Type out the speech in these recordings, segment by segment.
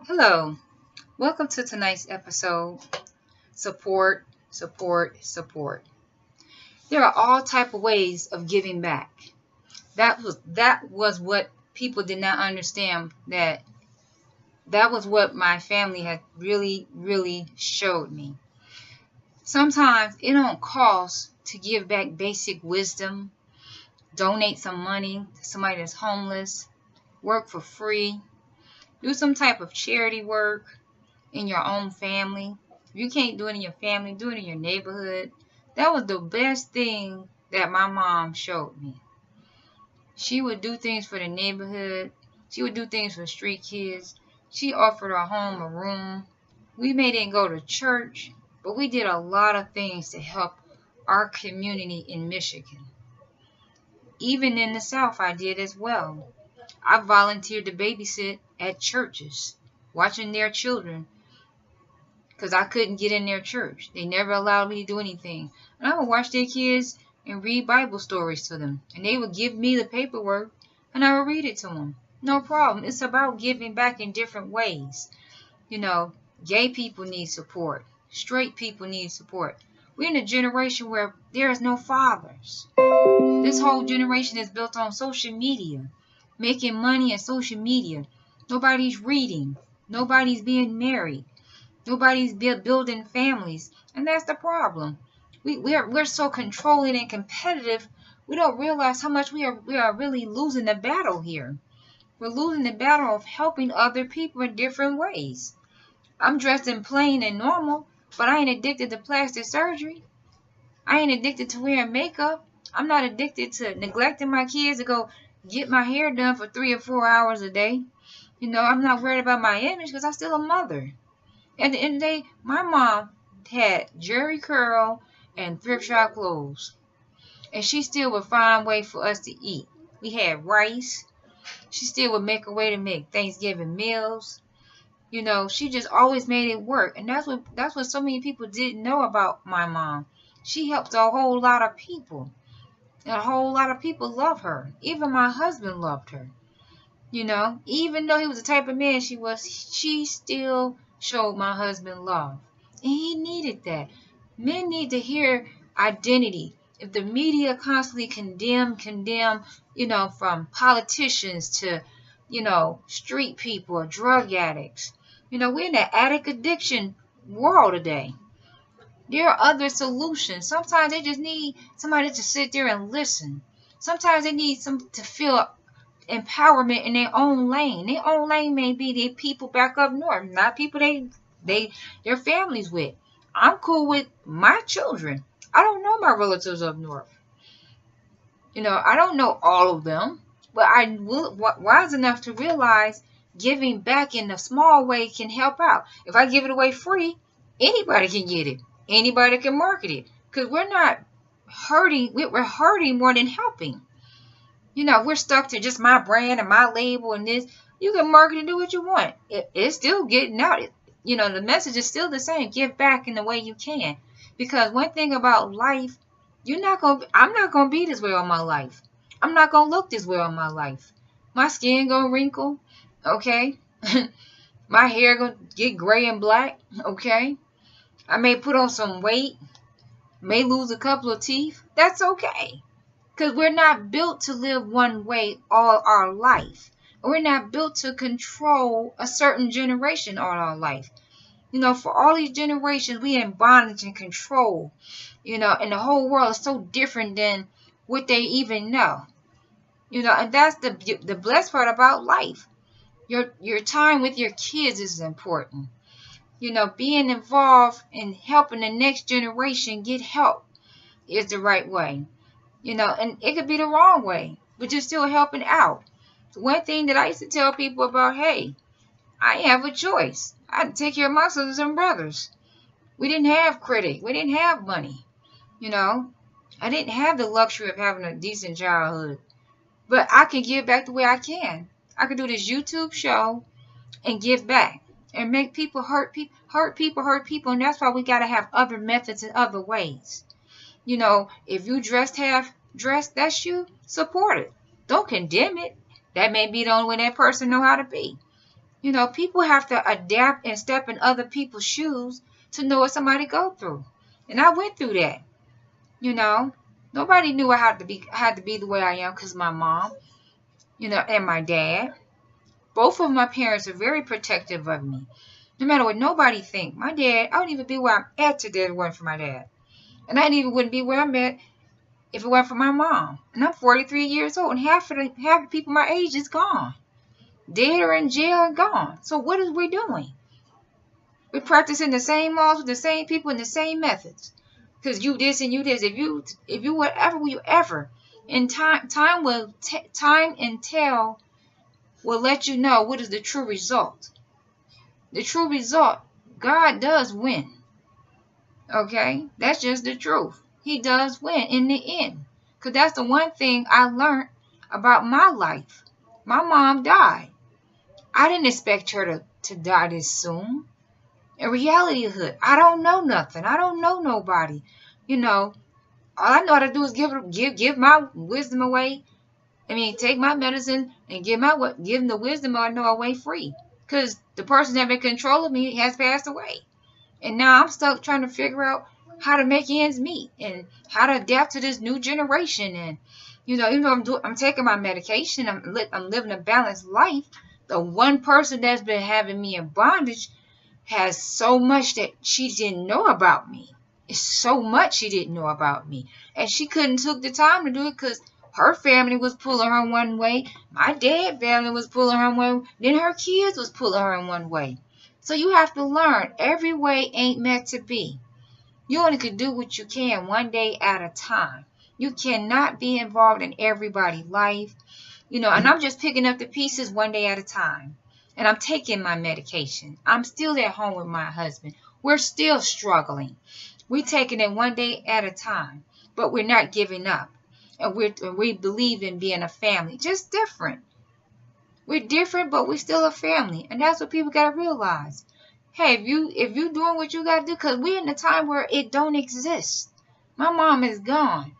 Hello, welcome to tonight's episode. Support, support, support. There are all type of ways of giving back. That was what people did not understand. That was what my family had really showed me. Sometimes it don't cost to give back basic wisdom, donate some money to somebody that's homeless, work for free, do some type of charity work in your own family. If you can't do it in your family, do it in your neighborhood. That was the best thing that my mom showed me. She would do things for the neighborhood. She would do things for street kids. She offered our home a room. We may didn't go to church, but we did a lot of things to help our community in Michigan. Even in the South, I did as well. I volunteered to babysit at churches, watching their children, because I couldn't get in their church. They never allowed me to do anything. And I would watch their kids and read Bible stories to them. And they would give me the paperwork, and I would read it to them. No problem. It's about giving back in different ways. Gay people need support. Straight people need support. We're in a generation where there is no fathers. This whole generation is built on social media, making money on social media. Nobody's reading. Nobody's being married. Nobody's building families. And that's the problem. We're so controlling and competitive, we don't realize how much we are really losing the battle here. We're losing the battle of helping other people in different ways. I'm dressed in plain and normal, but I ain't addicted to plastic surgery. I ain't addicted to wearing makeup. I'm not addicted to neglecting my kids to go get my hair done for 3 or 4 hours a day. I'm not worried about my image because I'm still a mother. At the end of the day, my mom had Jerry curl and thrift shop clothes. And she still would find a way for us to eat. We had rice. She still would make a way to make Thanksgiving meals. She just always made it work. And that's what so many people didn't know about my mom. She helped a whole lot of people. And a whole lot of people love her. Even my husband loved her. Even though he was the type of man she was, she still showed my husband love. And he needed that. Men need to hear identity. If the media constantly condemn, from politicians to, street people or drug addicts. We're in an addict addiction world today. There are other solutions. Sometimes they just need somebody to sit there and listen. Sometimes they need to feel empowerment in their own lane. Their own lane may be the people back up north, not people their families with. I'm cool with my children. I don't know my relatives up north. I don't know all of them, but I will wise enough to realize giving back in a small way can help out. If I give it away free, anybody can get it. Anybody can market it, because we're not hurting. We're hurting more than helping. We're stuck to just my brand and my label and this. You can market and do what you want. It's still getting out. The message is still the same. Give back in the way you can. Because one thing about life, I'm not gonna be this way all my life. I'm not gonna look this way all my life. My skin gonna wrinkle, okay? My hair gonna get gray and black, okay? I may put on some weight, may lose a couple of teeth. That's okay. Because we're not built to live one way all our life. We're not built to control a certain generation all our life. For all these generations, we in bondage and control. And the whole world is so different than what they even know. And that's the blessed part about life. Your time with your kids is important. Being involved in helping the next generation get help is the right way. And it could be the wrong way, but you're still helping out. One thing that I used to tell people about, hey, I have a choice. I had to take care of my sisters and brothers. We didn't have credit. We didn't have money. I didn't have the luxury of having a decent childhood. But I can give back the way I can. I can do this YouTube show and give back and make people hurt people. And that's why we got to have other methods and other ways. If you half dressed, that's you. Support it. Don't condemn it. That may be the only way that person know how to be. You know, people have to adapt and step in other people's shoes to know what somebody go through. And I went through that. You know, nobody knew I had to be the way I am because my mom, you know, and my dad. Both of my parents are very protective of me. No matter what nobody think. My dad, I wouldn't even be where I'm at today if it wasn't for my dad. And I even wouldn't be where I'm at if it weren't for my mom. And I'm 43 years old, and half the people my age is gone. Dead or in jail and gone. So what is we doing? We're practicing the same laws with the same people and the same methods. Because you this and you this. If you whatever you ever, in time and tell will let you know what is the true result. The true result, God does win. Okay? That's just the truth. He does win in the end. Because that's the one thing I learned about my life. My mom died. I didn't expect her to die this soon. In reality, I don't know nothing. I don't know nobody. You know, all I know how to do is give my wisdom away. I mean, take my medicine and give them the wisdom I know away free. Because the person that been controlling me has passed away. And now I'm stuck trying to figure out how to make ends meet and how to adapt to this new generation. And, you know, even though I'm taking my medication, I'm living a balanced life. The one person that's been having me in bondage has so much that she didn't know about me. It's so much she didn't know about me. And she couldn't took the time to do it because her family was pulling her one way. My dad's family was pulling her one way. Then her kids was pulling her in one way. So you have to learn. Every way ain't meant to be. You only can do what you can one day at a time. You cannot be involved in everybody's life. You know, and I'm just picking up the pieces one day at a time. And I'm taking my medication. I'm still at home with my husband. We're still struggling. We're taking it one day at a time. But we're not giving up. And we believe in being a family. Just different. We're different, but we're still a family. And that's what people got to realize. Hey, if you doing what you got to do, because we're in a time where it don't exist. My mom is gone.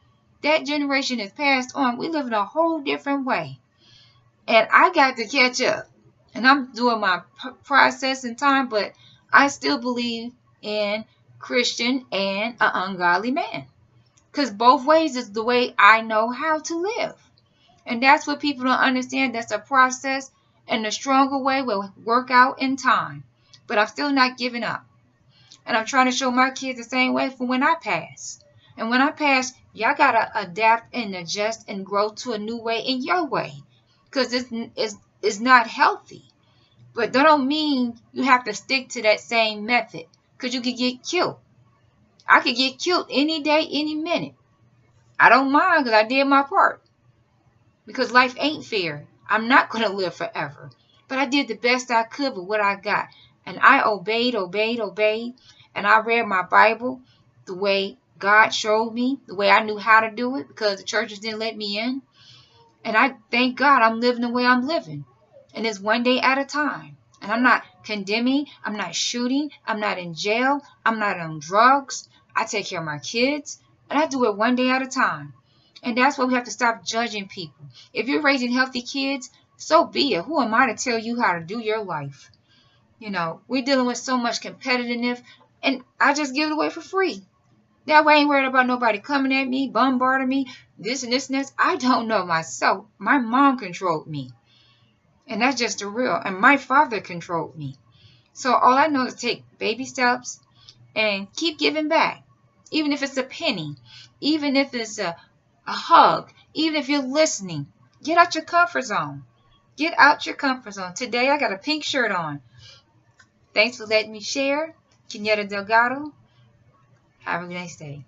That generation is passed on. We live in a whole different way. And I got to catch up. And I'm doing my process in time, but I still believe in Christian and an ungodly man. Because both ways is the way I know how to live. And that's what people don't understand. That's a process. And the stronger way will work out in time. But I'm still not giving up. And I'm trying to show my kids the same way for when I pass. And when I pass, y'all got to adapt and adjust and grow to a new way in your way. Because it's not healthy. But that don't mean you have to stick to that same method. Because you could get killed. I could get killed any day, any minute. I don't mind because I did my part. Because life ain't fair. I'm not going to live forever. But I did the best I could with what I got. And I obeyed. And I read my Bible the way God showed me. The way I knew how to do it. Because the churches didn't let me in. And I thank God I'm living the way I'm living. And it's one day at a time. And I'm not condemning. I'm not shooting. I'm not in jail. I'm not on drugs. I take care of my kids. And I do it one day at a time. And that's why we have to stop judging people. If you're raising healthy kids, so be it. Who am I to tell you how to do your life? You know, we're dealing with so much competitiveness. And I just give it away for free. That way I ain't worried about nobody coming at me, bombarding me, this and this and this. I don't know myself. My mom controlled me. And that's just the real. And my father controlled me. So all I know is take baby steps and keep giving back. Even if it's a penny. Even if it's a hug. Even if you're listening. Get out your comfort zone. Get out your comfort zone. Today I got a pink shirt on. Thanks for letting me share. Kenyatta Delgado. Have a nice day.